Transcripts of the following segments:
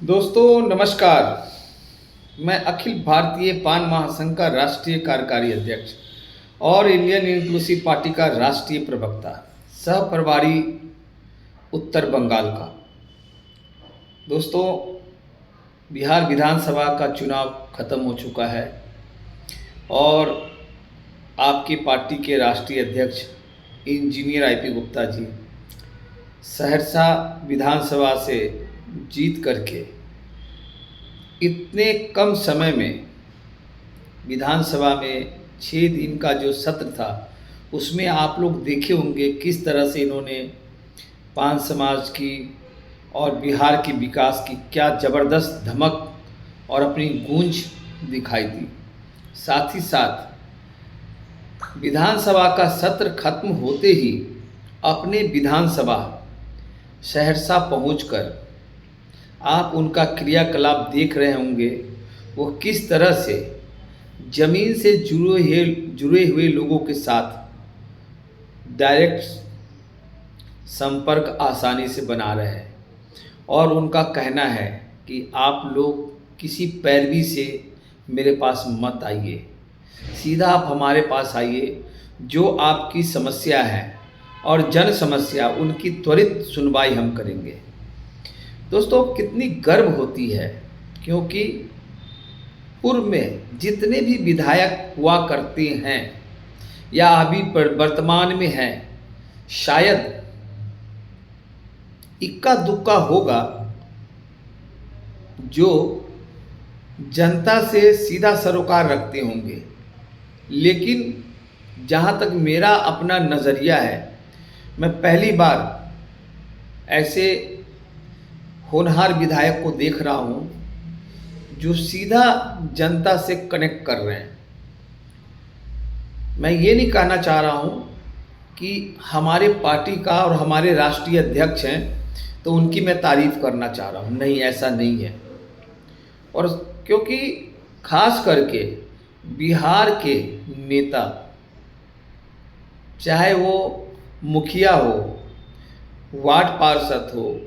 दोस्तों नमस्कार। मैं अखिल भारतीय पान महासंघ का राष्ट्रीय कार्यकारी अध्यक्ष और इंडियन इंक्लूसिव पार्टी का राष्ट्रीय प्रवक्ता सह प्रभारी उत्तर बंगाल का। दोस्तों, बिहार विधानसभा का चुनाव खत्म हो चुका है और आपकी पार्टी के राष्ट्रीय अध्यक्ष इंजीनियर आईपी गुप्ता जी सहरसा विधानसभा से जीत करके इतने कम समय में विधानसभा में 6 दिन का जो सत्र था उसमें आप लोग देखे होंगे किस तरह से इन्होंने पान समाज की और बिहार के विकास की क्या ज़बरदस्त धमक और अपनी गूंज दिखाई दी। साथ ही साथ विधानसभा का सत्र खत्म होते ही अपने विधानसभा सहरसा पहुंचकर आप उनका क्रियाकलाप देख रहे होंगे, वो किस तरह से ज़मीन से जुड़े हुए लोगों के साथ डायरेक्ट संपर्क आसानी से बना रहे हैं। और उनका कहना है कि आप लोग किसी पैरवी से मेरे पास मत आइए, सीधा आप हमारे पास आइए, जो आपकी समस्या है और जन समस्या उनकी त्वरित सुनवाई हम करेंगे। दोस्तों, कितनी गर्व होती है, क्योंकि पूर्व में जितने भी विधायक हुआ करते हैं या अभी वर्तमान में हैं, शायद इक्का दुक्का होगा जो जनता से सीधा सरोकार रखते होंगे। लेकिन जहाँ तक मेरा अपना नज़रिया है, मैं पहली बार ऐसे होनहार विधायक को देख रहा हूँ जो सीधा जनता से कनेक्ट कर रहे हैं। मैं ये नहीं कहना चाह रहा हूँ कि हमारे पार्टी का और हमारे राष्ट्रीय अध्यक्ष हैं तो उनकी मैं तारीफ़ करना चाह रहा हूँ, नहीं, ऐसा नहीं है। और क्योंकि खास करके बिहार के नेता, चाहे वो मुखिया हो, वार्ड पार्षद हो,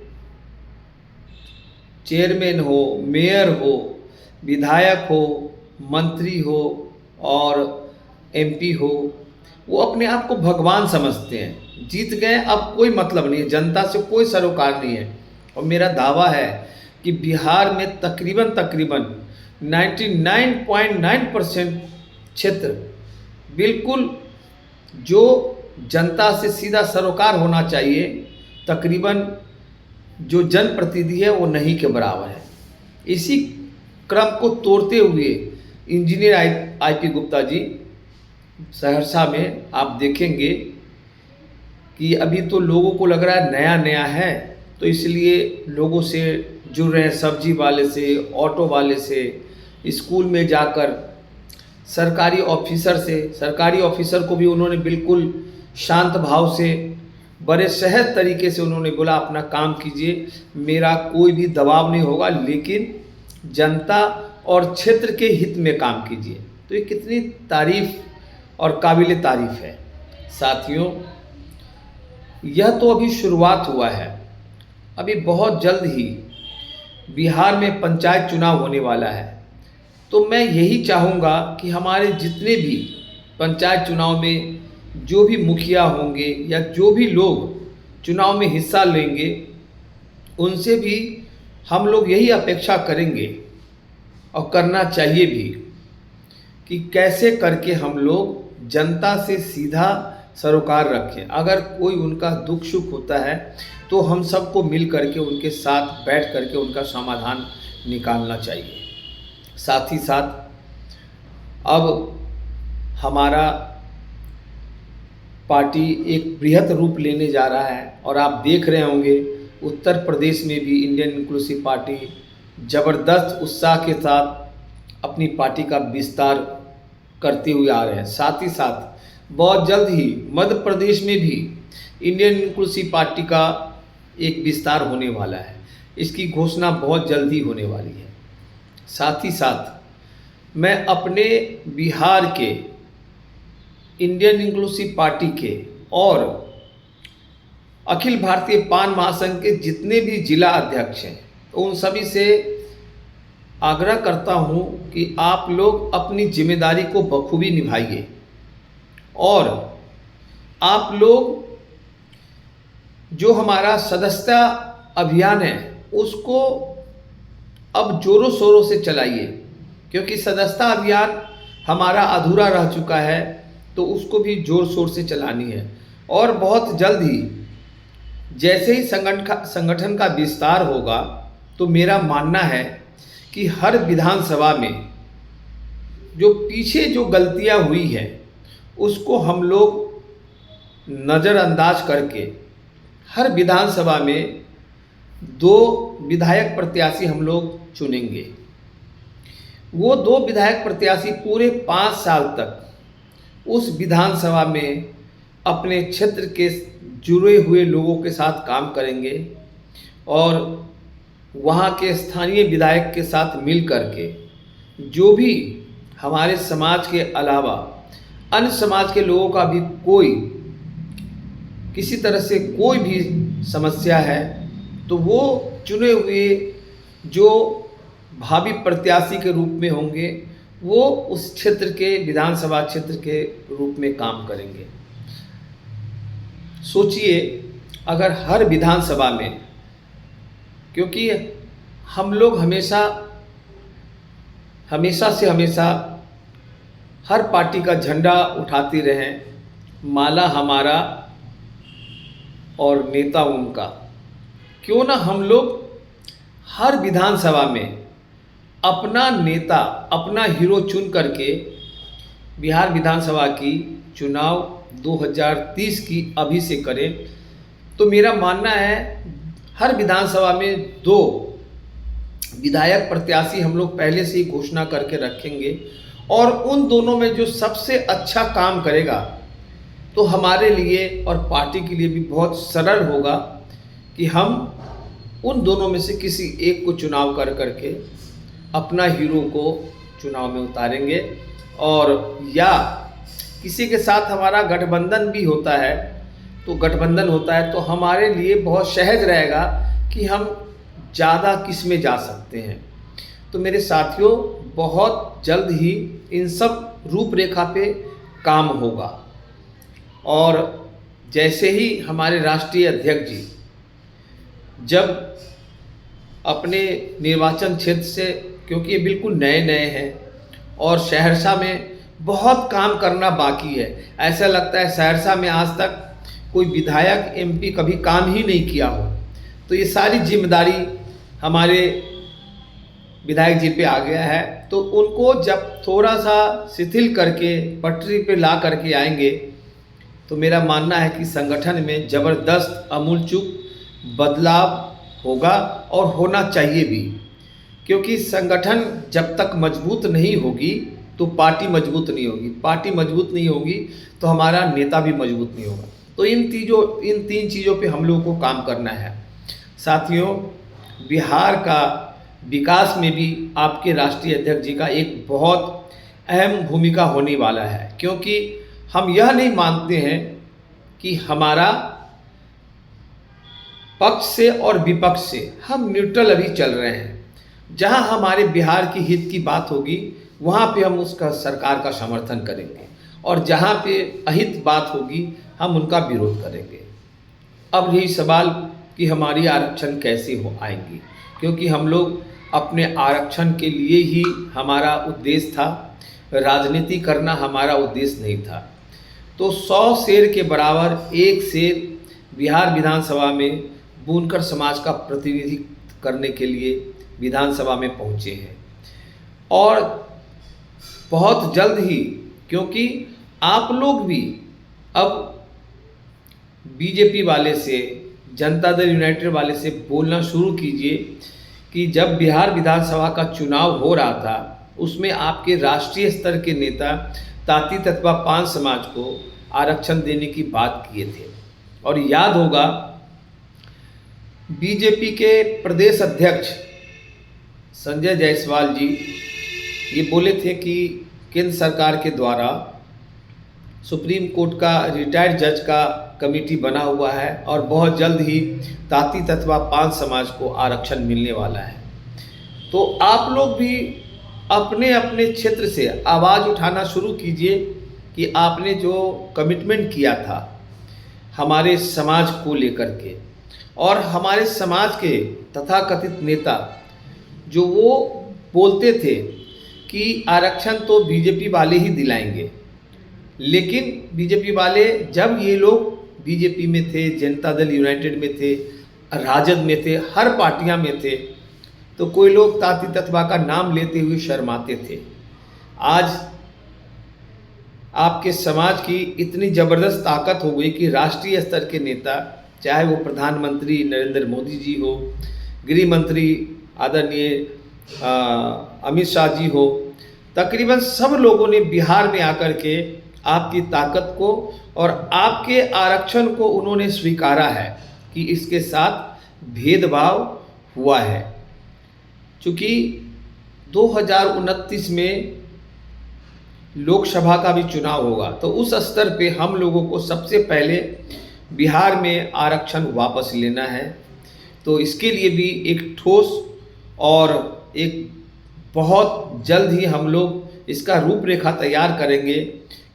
चेयरमैन हो, मेयर हो, विधायक हो, मंत्री हो और एमपी हो, वो अपने आप को भगवान समझते हैं। जीत गए, अब कोई मतलब नहीं है, जनता से कोई सरोकार नहीं है। और मेरा दावा है कि बिहार में तकरीबन 99.9% क्षेत्र बिल्कुल जो जनता से सीधा सरोकार होना चाहिए, तकरीबन जो जनप्रतिनिधि है वो नहीं के बराबर है। इसी क्रम को तोड़ते हुए इंजीनियर आईपी गुप्ता जी सहरसा में आप देखेंगे कि अभी तो लोगों को लग रहा है नया नया है, तो इसलिए लोगों से जुड़ रहे हैं, सब्जी वाले से, ऑटो वाले से, स्कूल में जाकर सरकारी ऑफिसर को भी उन्होंने बिल्कुल शांत भाव से, बड़े सहज तरीके से उन्होंने बोला अपना काम कीजिए, मेरा कोई भी दबाव नहीं होगा, लेकिन जनता और क्षेत्र के हित में काम कीजिए। तो ये कितनी तारीफ़ और काबिल तारीफ़ है। साथियों, यह तो अभी शुरुआत हुआ है, अभी बहुत जल्द ही बिहार में पंचायत चुनाव होने वाला है। तो मैं यही चाहूँगा कि हमारे जितने भी पंचायत चुनाव में जो भी मुखिया होंगे या जो भी लोग चुनाव में हिस्सा लेंगे, उनसे भी हम लोग यही अपेक्षा करेंगे और करना चाहिए भी कि कैसे करके हम लोग जनता से सीधा सरोकार रखें। अगर कोई उनका दुख सुख होता है तो हम सबको मिल करके उनके साथ बैठ करके उनका समाधान निकालना चाहिए। साथ ही साथ अब हमारा पार्टी एक बृहत रूप लेने जा रहा है और आप देख रहे होंगे उत्तर प्रदेश में भी इंडियन इंक्लूसिव पार्टी ज़बरदस्त उत्साह के साथ अपनी पार्टी का विस्तार करते हुए आ रहे हैं। साथ ही साथ बहुत जल्द ही मध्य प्रदेश में भी इंडियन इंक्लूसिव पार्टी का एक विस्तार होने वाला है, इसकी घोषणा बहुत जल्द ही होने वाली है। साथ ही साथ मैं अपने बिहार के इंडियन इंक्लूसिव पार्टी के और अखिल भारतीय पान महासंघ के जितने भी जिला अध्यक्ष हैं तो उन सभी से आग्रह करता हूँ कि आप लोग अपनी जिम्मेदारी को बखूबी निभाइए और आप लोग जो हमारा सदस्यता अभियान है उसको अब जोरों शोरों से चलाइए, क्योंकि सदस्यता अभियान हमारा अधूरा रह चुका है, तो उसको भी जोर शोर से चलानी है। और बहुत जल्द ही जैसे ही संगठन का विस्तार होगा तो मेरा मानना है कि हर विधानसभा में जो पीछे जो गलतियां हुई हैं उसको हम लोग नज़रअंदाज करके हर विधानसभा में 2 विधायक प्रत्याशी हम लोग चुनेंगे। वो 2 विधायक प्रत्याशी पूरे 5 साल तक उस विधानसभा में अपने क्षेत्र के जुड़े हुए लोगों के साथ काम करेंगे और वहाँ के स्थानीय विधायक के साथ मिल करके जो भी हमारे समाज के अलावा अन्य समाज के लोगों का भी कोई किसी तरह से कोई भी समस्या है तो वो चुने हुए जो भावी प्रत्याशी के रूप में होंगे वो उस क्षेत्र के विधानसभा क्षेत्र के रूप में काम करेंगे। सोचिए अगर हर विधानसभा में, क्योंकि हम लोग हमेशा से हमेशा हर पार्टी का झंडा उठाते रहें, माला हमारा और नेता उनका, क्यों ना हम लोग हर विधानसभा में अपना नेता अपना हीरो चुन करके बिहार विधानसभा की चुनाव 2030 की अभी से करें। तो मेरा मानना है हर विधानसभा में 2 विधायक प्रत्याशी हम लोग पहले से ही घोषणा करके रखेंगे और उन दोनों में जो सबसे अच्छा काम करेगा तो हमारे लिए और पार्टी के लिए भी बहुत सरल होगा कि हम उन दोनों में से किसी एक को चुनाव कर करके अपना हीरो को चुनाव में उतारेंगे। और या किसी के साथ हमारा गठबंधन भी होता है तो गठबंधन होता है तो हमारे लिए बहुत सहज रहेगा कि हम ज़्यादा किस में जा सकते हैं। तो मेरे साथियों बहुत जल्द ही इन सब रूपरेखा पे काम होगा और जैसे ही हमारे राष्ट्रीय अध्यक्ष जी जब अपने निर्वाचन क्षेत्र से, क्योंकि ये बिल्कुल नए हैं और सहरसा में बहुत काम करना बाकी है, ऐसा लगता है सहरसा में आज तक कोई विधायक एमपी कभी काम ही नहीं किया हो, तो ये सारी जिम्मेदारी हमारे विधायक जी पे आ गया है। तो उनको जब थोड़ा सा शिथिल करके पटरी पे ला करके आएंगे तो मेरा मानना है कि संगठन में ज़बरदस्त आमूलचूल बदलाव होगा और होना चाहिए भी, क्योंकि संगठन जब तक मजबूत नहीं होगी तो पार्टी मजबूत नहीं होगी, पार्टी मजबूत नहीं होगी तो हमारा नेता भी मजबूत नहीं होगा। तो इन 3 चीज़ों पे हम लोगों को काम करना है। साथियों बिहार का विकास में भी आपके राष्ट्रीय अध्यक्ष जी का एक बहुत अहम भूमिका होने वाला है, क्योंकि हम यह नहीं मानते हैं कि हमारा पक्ष से और विपक्ष से, हम न्यूट्रल अभी चल रहे हैं। जहां हमारे बिहार की हित की बात होगी वहां पे हम उसका सरकार का समर्थन करेंगे और जहां पे अहित बात होगी हम उनका विरोध करेंगे। अब यही सवाल कि हमारी आरक्षण कैसे हो आएंगी, क्योंकि हम लोग अपने आरक्षण के लिए ही हमारा उद्देश्य था, राजनीति करना हमारा उद्देश्य नहीं था। तो 100 शेर के बराबर एक शेर बिहार विधानसभा में बुनकर समाज का प्रतिनिधित्व करने के लिए विधानसभा में पहुँचे हैं और बहुत जल्द ही, क्योंकि आप लोग भी अब बीजेपी वाले से, जनता दल यूनाइटेड वाले से बोलना शुरू कीजिए कि जब बिहार विधानसभा का चुनाव हो रहा था उसमें आपके राष्ट्रीय स्तर के नेता ताती तत्वा पान समाज को आरक्षण देने की बात किए थे। और याद होगा बीजेपी के प्रदेश अध्यक्ष संजय जायसवाल जी ये बोले थे कि केंद्र सरकार के द्वारा सुप्रीम कोर्ट का रिटायर्ड जज का कमेटी बना हुआ है और बहुत जल्द ही ताती तत्वा पांच समाज को आरक्षण मिलने वाला है। तो आप लोग भी अपने अपने क्षेत्र से आवाज़ उठाना शुरू कीजिए कि आपने जो कमिटमेंट किया था हमारे समाज को लेकर के, और हमारे समाज के तथाकथित नेता जो वो बोलते थे कि आरक्षण तो बीजेपी वाले ही दिलाएंगे, लेकिन बीजेपी वाले जब ये लोग बीजेपी में थे, जनता दल यूनाइटेड में थे, राजद में थे, हर पार्टियां में थे, तो कोई लोग ताती तत्वा का नाम लेते हुए शर्माते थे। आज आपके समाज की इतनी ज़बरदस्त ताकत हो गई कि राष्ट्रीय स्तर के नेता, चाहे वो प्रधानमंत्री नरेंद्र मोदी जी हो, गृह मंत्री आदरणीय अमित शाह जी हो, तकरीबन सब लोगों ने बिहार में आकर के आपकी ताकत को और आपके आरक्षण को उन्होंने स्वीकारा है कि इसके साथ भेदभाव हुआ है। चूँकि 2029 में लोकसभा का भी चुनाव होगा, तो उस स्तर पे हम लोगों को सबसे पहले बिहार में आरक्षण वापस लेना है। तो इसके लिए भी एक ठोस और एक बहुत जल्द ही हम लोग इसका रूपरेखा तैयार करेंगे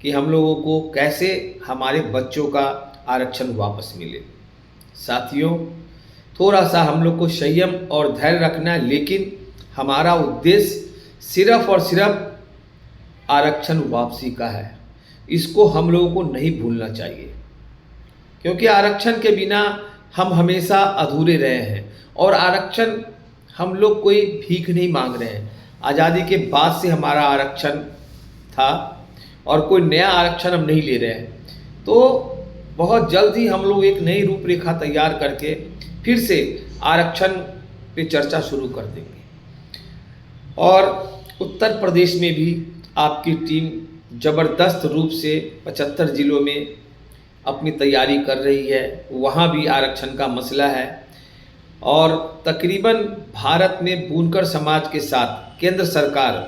कि हम लोगों को कैसे हमारे बच्चों का आरक्षण वापस मिले। साथियों, थोड़ा सा हम लोग को संयम और धैर्य रखना है, लेकिन हमारा उद्देश्य सिर्फ और सिर्फ आरक्षण वापसी का है। इसको हम लोगों को नहीं भूलना चाहिए, क्योंकि आरक्षण के बिना हम हमेशा अधूरे रहे हैं। और आरक्षण हम लोग कोई भीख नहीं मांग रहे हैं। आज़ादी के बाद से हमारा आरक्षण था और कोई नया आरक्षण हम नहीं ले रहे हैं। तो बहुत जल्द ही हम लोग एक नई रूपरेखा तैयार करके फिर से आरक्षण पे चर्चा शुरू कर देंगे। और उत्तर प्रदेश में भी आपकी टीम ज़बरदस्त रूप से 75 जिलों में अपनी तैयारी कर रही है। वहाँ भी आरक्षण का मसला है और तकरीबन भारत में बुनकर समाज के साथ केंद्र सरकार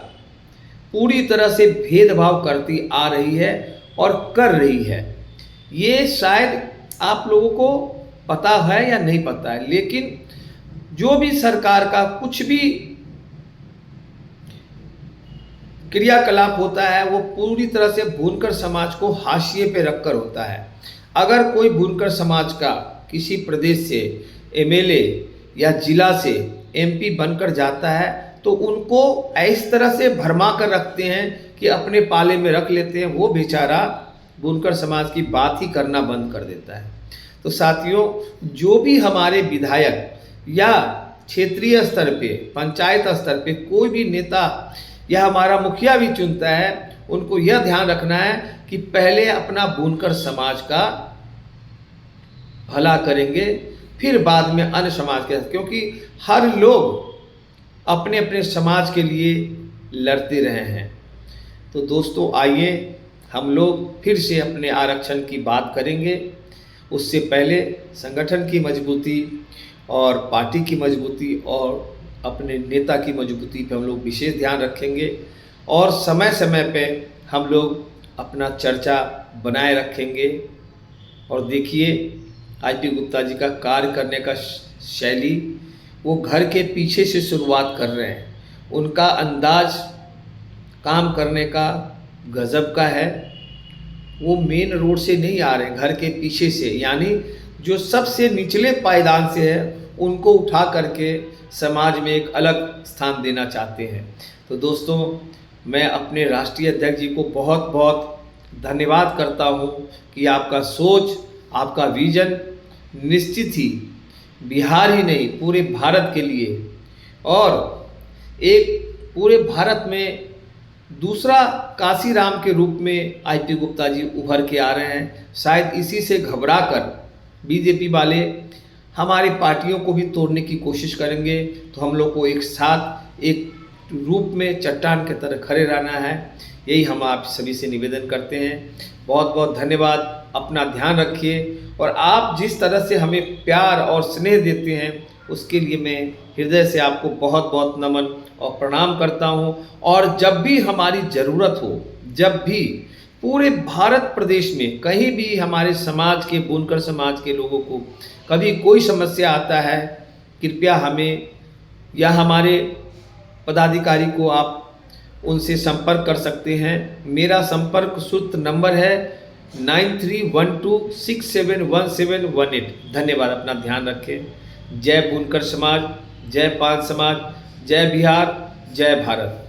पूरी तरह से भेदभाव करती आ रही है और कर रही है। ये शायद आप लोगों को पता है या नहीं पता है, लेकिन जो भी सरकार का कुछ भी क्रियाकलाप होता है वो पूरी तरह से बुनकर समाज को हाशिए पे रखकर होता है। अगर कोई बुनकर समाज का किसी प्रदेश से एमएलए या जिला से एमपी बनकर जाता है तो उनको इस तरह से भरमा कर रखते हैं कि अपने पाले में रख लेते हैं। वो बेचारा बुनकर समाज की बात ही करना बंद कर देता है। तो साथियों, जो भी हमारे विधायक या क्षेत्रीय स्तर पे, पंचायत स्तर पे कोई भी नेता या हमारा मुखिया भी चुनता है, उनको यह ध्यान रखना है कि पहले अपना बुनकर समाज का भला करेंगे, फिर बाद में अन्य समाज के, क्योंकि हर लोग अपने अपने समाज के लिए लड़ते रहे हैं। तो दोस्तों, आइए हम लोग फिर से अपने आरक्षण की बात करेंगे। उससे पहले संगठन की मजबूती और पार्टी की मजबूती और अपने नेता की मजबूती पे हम लोग विशेष ध्यान रखेंगे और समय समय पे हम लोग अपना चर्चा बनाए रखेंगे। और देखिए, आईपी गुप्ता जी का कार्य करने का शैली, वो घर के पीछे से शुरुआत कर रहे हैं। उनका अंदाज काम करने का गजब का है। वो मेन रोड से नहीं आ रहे, घर के पीछे से, यानी जो सबसे निचले पायदान से है उनको उठा करके समाज में एक अलग स्थान देना चाहते हैं। तो दोस्तों, मैं अपने राष्ट्रीय अध्यक्ष जी को बहुत बहुत धन्यवाद करता हूं कि आपका सोच, आपका विजन निश्चित ही बिहार ही नहीं पूरे भारत के लिए और एक पूरे भारत में दूसरा काशीराम के रूप में आईपी गुप्ता जी उभर के आ रहे हैं। शायद इसी से घबराकर बीजेपी वाले हमारी पार्टियों को भी तोड़ने की कोशिश करेंगे। तो हम लोग को एक साथ एक रूप में चट्टान के तरह खड़े रहना है। यही हम आप सभी से निवेदन करते हैं। बहुत बहुत धन्यवाद। अपना ध्यान रखिए और आप जिस तरह से हमें प्यार और स्नेह देते हैं उसके लिए मैं हृदय से आपको बहुत बहुत नमन और प्रणाम करता हूं। और जब भी हमारी ज़रूरत हो, जब भी पूरे भारत प्रदेश में कहीं भी हमारे समाज के, बुनकर समाज के लोगों को कभी कोई समस्या आता है, कृपया हमें या हमारे पदाधिकारी को आप उनसे संपर्क कर सकते हैं। मेरा संपर्क सूत्र नंबर है 9312671718। धन्यवाद, अपना ध्यान रखें। जय बुनकर समाज, जय पान समाज, जय बिहार, जय भारत।